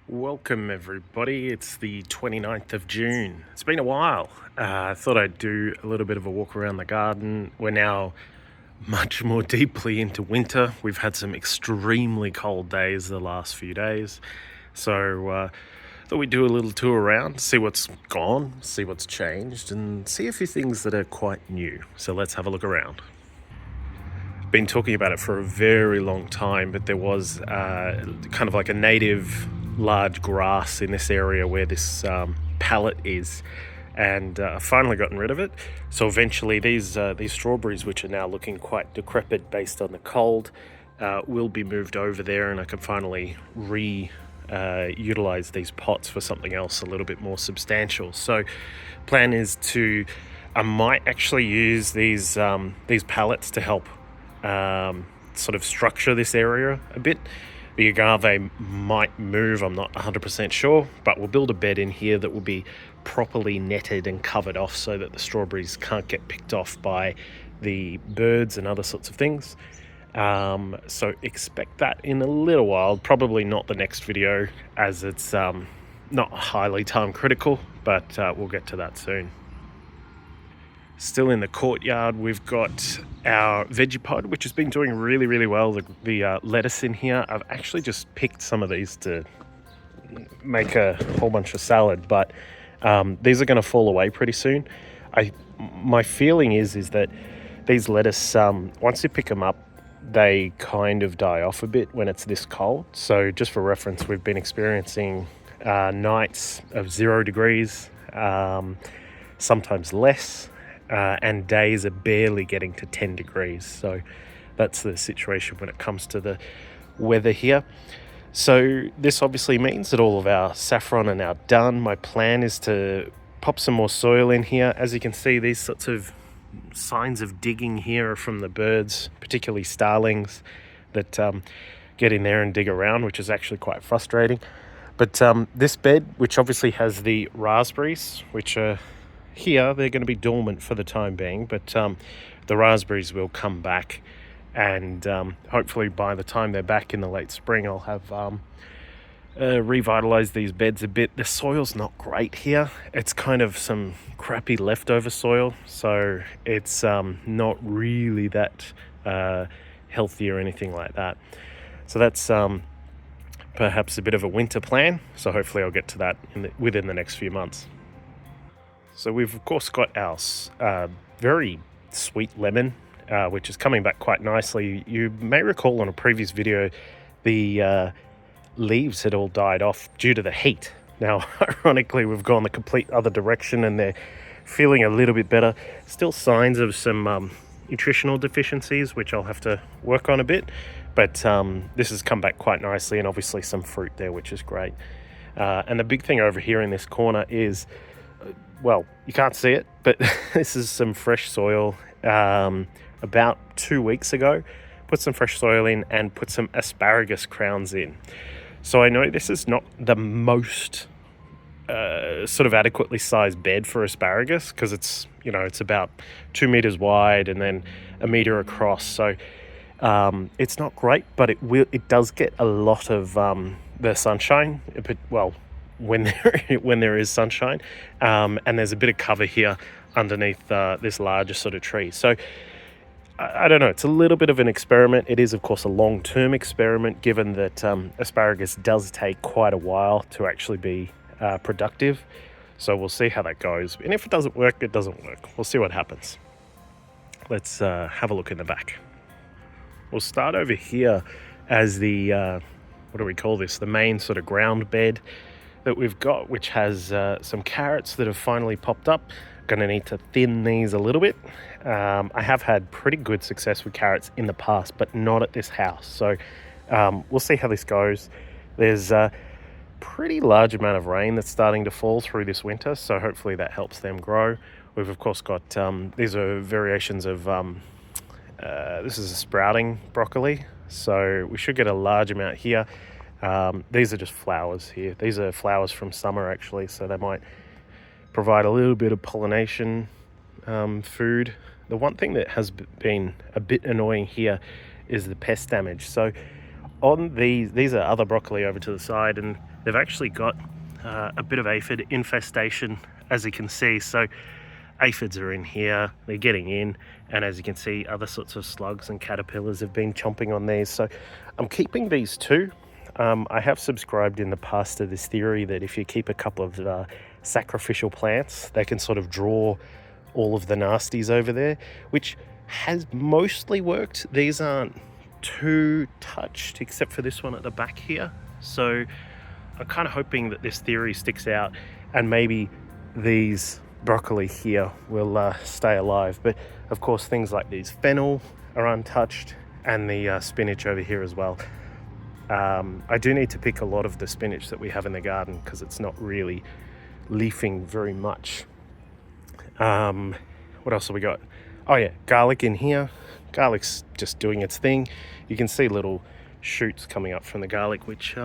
Welcome everybody, it's the 29th of June. It's been a while. I thought I'd do a little bit of a walk around the garden. We're now much more deeply into winter. We've had some extremely cold days the last few days. So thought we'd do a little tour around, see what's gone, see what's changed, and see a few things that are quite new. So let's have a look around. Been talking about it for a very long time, but there was kind of like a native large grass in this area where this pallet is, and I've finally gotten rid of it. So eventually these strawberries, which are now looking quite decrepit based on the cold, will be moved over there, and I can finally utilize these pots for something else a little bit more substantial. So plan is I might actually use these pallets to help sort of structure this area a bit. The agave might move, I'm not 100% sure, but we'll build a bed in here that will be properly netted and covered off so that the strawberries can't get picked off by the birds and other sorts of things. So expect that in a little while, probably not the next video as it's not highly time critical, but we'll get to that soon. Still in the courtyard, we've got our veggie pod, which has been doing really, really well. The lettuce in here, I've actually just picked some of these to make a whole bunch of salad, but these are going to fall away pretty soon. My feeling is that these lettuce, once you pick them up, they kind of die off a bit when it's this cold. So just for reference, we've been experiencing nights of 0 degrees, sometimes less. And days are barely getting to 10 degrees. So that's the situation when it comes to the weather here. So this obviously means that all of our saffron are now done. My plan is to pop some more soil in here. As you can see, these sorts of signs of digging here are from the birds, particularly starlings, that get in there and dig around, which is actually quite frustrating. But this bed, which obviously has the raspberries, which are here, they're going to be dormant for the time being, but the raspberries will come back, and hopefully by the time they're back in the late spring, I'll have revitalized these beds a bit. The soil's not great here. It's kind of some crappy leftover soil, so it's not really that healthy or anything like that. So that's perhaps a bit of a winter plan, so hopefully I'll get to that within the next few months. So we've of course got our very sweet lemon, which is coming back quite nicely. You may recall on a previous video, the leaves had all died off due to the heat. Now, ironically, we've gone the complete other direction and they're feeling a little bit better. Still signs of some nutritional deficiencies, which I'll have to work on a bit. But this has come back quite nicely, and obviously some fruit there, which is great. And the big thing over here in this corner is, well, you can't see it, but this is some fresh soil. About 2 weeks ago, put some fresh soil in and put some asparagus crowns in. So I know this is not the most sort of adequately sized bed for asparagus, because it's about 2 meters wide and then a meter across. So it's not great, but it does get a lot of the sunshine. When there is sunshine, and there's a bit of cover here underneath this larger sort of tree. So I don't know, it's a little bit of an experiment. It is of course a long-term experiment, given that asparagus does take quite a while to actually be productive. So we'll see how that goes, and if it doesn't work, it doesn't work. We'll see what happens. Let's have a look in the back. We'll start over here as the what do we call this, the main sort of ground bed that we've got, which has some carrots that have finally popped up. Going to need to thin these a little bit. I have had pretty good success with carrots in the past, but not at this house. So we'll see how this goes. There's a pretty large amount of rain that's starting to fall through this winter, so hopefully that helps them grow. We've of course got, these are variations of, this is a sprouting broccoli, so we should get a large amount here. These are just flowers here. These are flowers from summer actually, so they might provide a little bit of pollination food. The one thing that has been a bit annoying here is the pest damage. So on these are other broccoli over to the side, and they've actually got a bit of aphid infestation, as you can see. So aphids are in here, they're getting in, and as you can see, other sorts of slugs and caterpillars have been chomping on these. So I'm keeping these too. I have subscribed in the past to this theory that if you keep a couple of sacrificial plants, they can sort of draw all of the nasties over there, which has mostly worked. These aren't too touched except for this one at the back here. So I'm kind of hoping that this theory sticks out and maybe these broccoli here will stay alive. But of course, things like these fennel are untouched, and the spinach over here as well. I do need to pick a lot of the spinach that we have in the garden because it's not really leafing very much. What else have we got? Oh yeah, garlic in here. Garlic's just doing its thing. You can see little shoots coming up from the garlic, which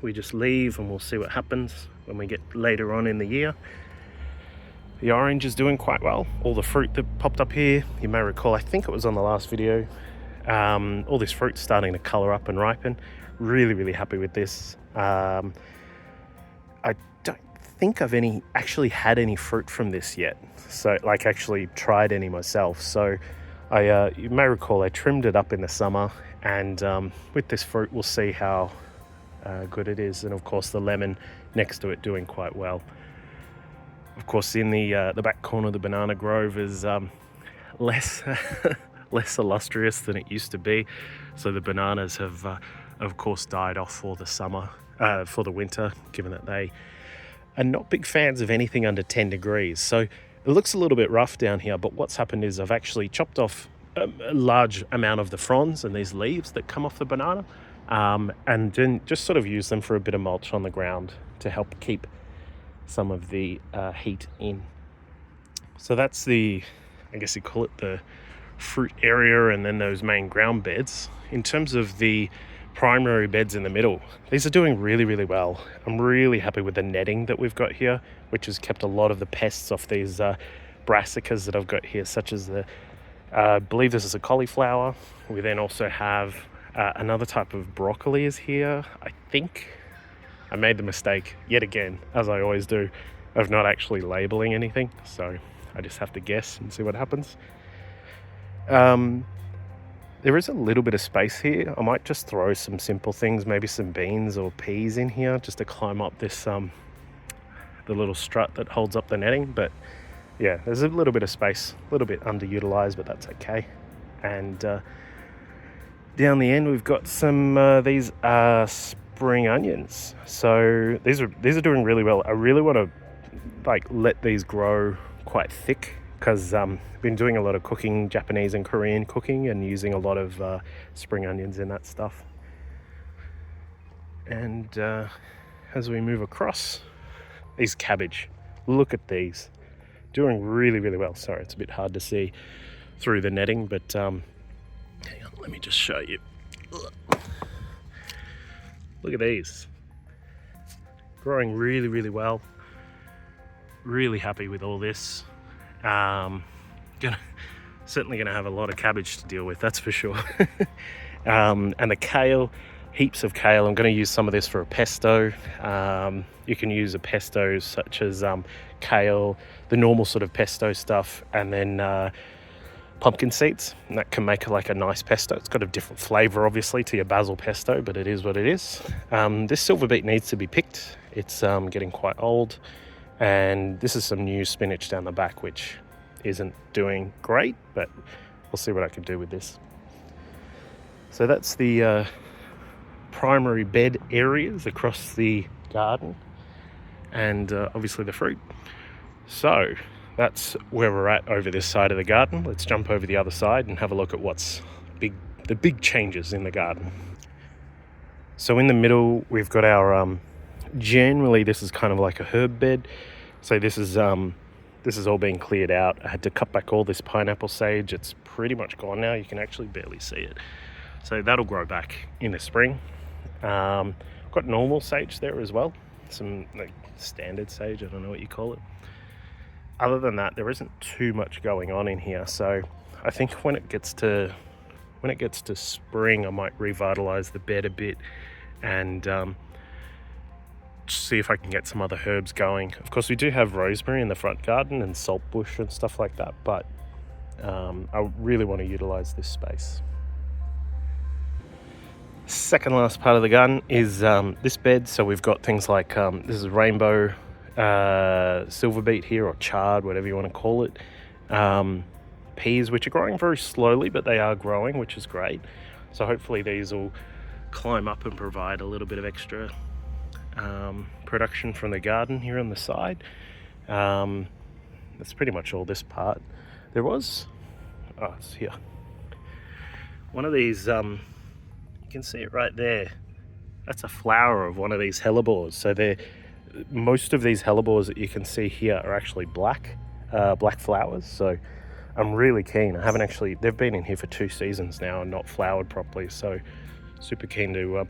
we just leave, and we'll see what happens when we get later on in the year. The orange is doing quite well. All the fruit that popped up here, you may recall, I think it was on the last video, all this fruit's starting to colour up and ripen. Really happy with this. I don't think I've actually had any fruit from this yet, so like actually tried any myself. So you may recall I trimmed it up in the summer, and with this fruit we'll see how good it is. And of course the lemon next to it doing quite well. Of course, in the back corner, the banana grove is less less illustrious than it used to be. So the bananas have, of course, died off for the summer, for the winter, given that they are not big fans of anything under 10 degrees. So it looks a little bit rough down here, but what's happened is I've actually chopped off a large amount of the fronds and these leaves that come off the banana, and then just sort of use them for a bit of mulch on the ground to help keep some of the heat in. So that's I guess you call it the fruit area, and then those main ground beds. In terms of the primary beds in the middle, these are doing really well. I'm really happy with the netting that we've got here, which has kept a lot of the pests off these brassicas that I've got here, such as I believe this is a cauliflower. We then also have another type of broccoli is here. I think I made the mistake yet again, as I always do, of not actually labeling anything, so I just have to guess and see what happens. There is a little bit of space here. I might just throw some simple things, maybe some beans or peas in here, just to climb up this the little strut that holds up the netting. But yeah, there's a little bit of space, a little bit underutilized, but that's okay. And down the end we've got some these spring onions. So these are doing really well. I really want to let these grow quite thick, because I've been doing a lot of cooking, Japanese and Korean cooking, and using a lot of spring onions in that stuff. And as we move across, these cabbage, look at these, doing really well. Sorry, it's a bit hard to see through the netting, but hang on, let me just show you. Look at these, growing really well. Really happy with all this. Certainly gonna have a lot of cabbage to deal with, that's for sure. And the kale, heaps of kale. I'm going to use some of this for a pesto. You can use a pesto such as kale, the normal sort of pesto stuff, and then pumpkin seeds, and that can make a nice pesto. It's got a different flavor obviously to your basil pesto, but it is what it is. This silver beet needs to be picked. It's getting quite old, and this is some new spinach down the back which isn't doing great, but we'll see what I can do with this. So that's the primary bed areas across the garden, and obviously the fruit. So that's where we're at over this side of the garden. Let's jump over the other side and have a look at what's the big changes in the garden. So in the middle we've got our generally this is kind of like a herb bed. So this is all being cleared out. I had to cut back all this pineapple sage. It's pretty much gone now. You can actually barely see it. So that'll grow back in the spring. Got normal sage there as well. Some standard sage, I don't know what you call it. Other than that, there isn't too much going on in here. So I think when it gets to when it gets to spring, I might revitalize the bed a bit and see if I can get some other herbs going. Of course, we do have rosemary in the front garden and saltbush and stuff like that, but I really want to utilize this space. Second last part of the garden is this bed. So we've got things like this is rainbow silver beet here, or chard, whatever you want to call it. Peas, which are growing very slowly, but they are growing, which is great. So hopefully these will climb up and provide a little bit of extra production from the garden here on the side. That's pretty much all this part. There was, it's here. One of these, you can see it right there. That's a flower of one of these hellebores. So most of these hellebores that you can see here are actually black flowers. So I'm really keen. I haven't actually, they've been in here for 2 seasons now and not flowered properly. So super keen to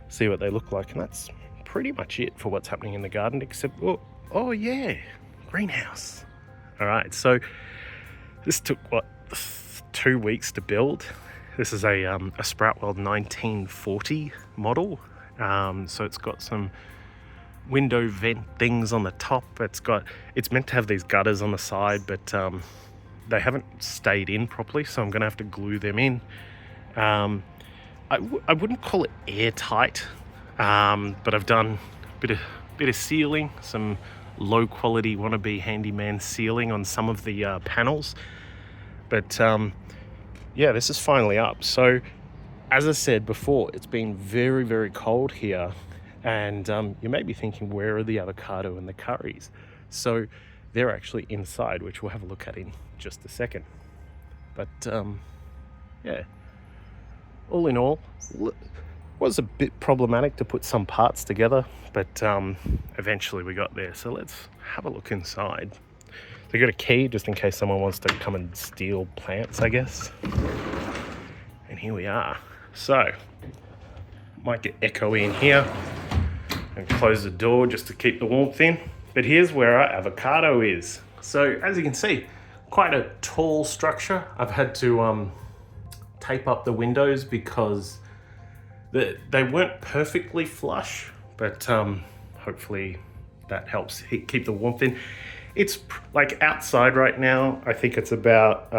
see what they look like. And that's pretty much it for what's happening in the garden, except, oh yeah, greenhouse. All right, so this took, 2 weeks to build. This is a Sproutwell 1940 model. So it's got some window vent things on the top. It's meant to have these gutters on the side, but they haven't stayed in properly, so I'm gonna have to glue them in. I wouldn't call it airtight, but I've done a bit of sealing, some low quality wannabe handyman sealing on some of the panels. But yeah, this is finally up. So as I said before, it's been very, very cold here, and you may be thinking, where are the avocado and the curries? So they're actually inside, which we'll have a look at in just a second. But yeah, all in all, was a bit problematic to put some parts together, but eventually we got there. So let's have a look inside. They got a key just in case someone wants to come and steal plants, I guess. And here we are. So might get echoey in here and close the door just to keep the warmth in. But here's where our avocado is. So as you can see, quite a tall structure. I've had to tape up the windows because they weren't perfectly flush, but hopefully that helps keep the warmth in. It's like outside right now, I think it's about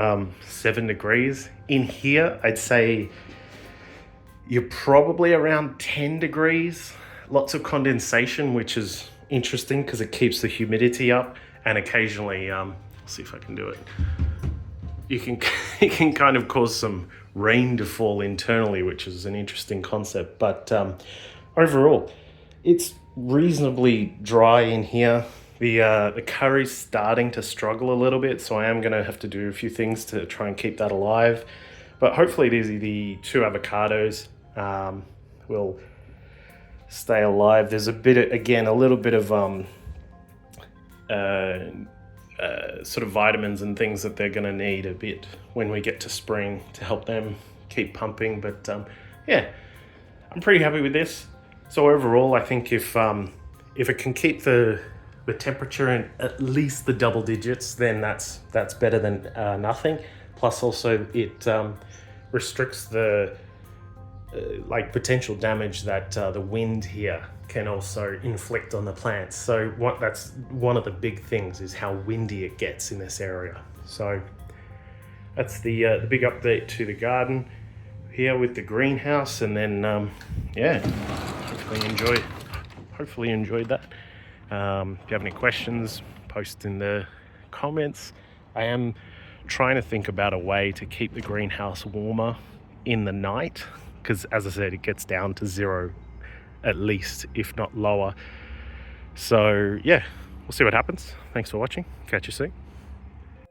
7 degrees. In here, I'd say you're probably around 10 degrees. Lots of condensation, which is interesting because it keeps the humidity up, and occasionally, let's see if I can do it. It can kind of cause some rain to fall internally, which is an interesting concept. But overall, it's reasonably dry in here. The curry's starting to struggle a little bit, so I am going to have to do a few things to try and keep that alive. But hopefully the 2 avocados will stay alive. There's a little bit of sort of vitamins and things that they're going to need a bit when we get to spring to help them keep pumping. But yeah, I'm pretty happy with this. So overall, I think if it can keep the temperature in at least the double digits, then that's better than nothing. Plus also it restricts the potential damage that the wind here can also inflict on the plants. So that's one of the big things, is how windy it gets in this area. So that's the big update to the garden here with the greenhouse. And then yeah, hopefully you enjoyed that. If you have any questions, post in the comments. I am trying to think about a way to keep the greenhouse warmer in the night, because as I said, it gets down to 0 at least, if not lower. So yeah, we'll see what happens. Thanks for watching. Catch you soon.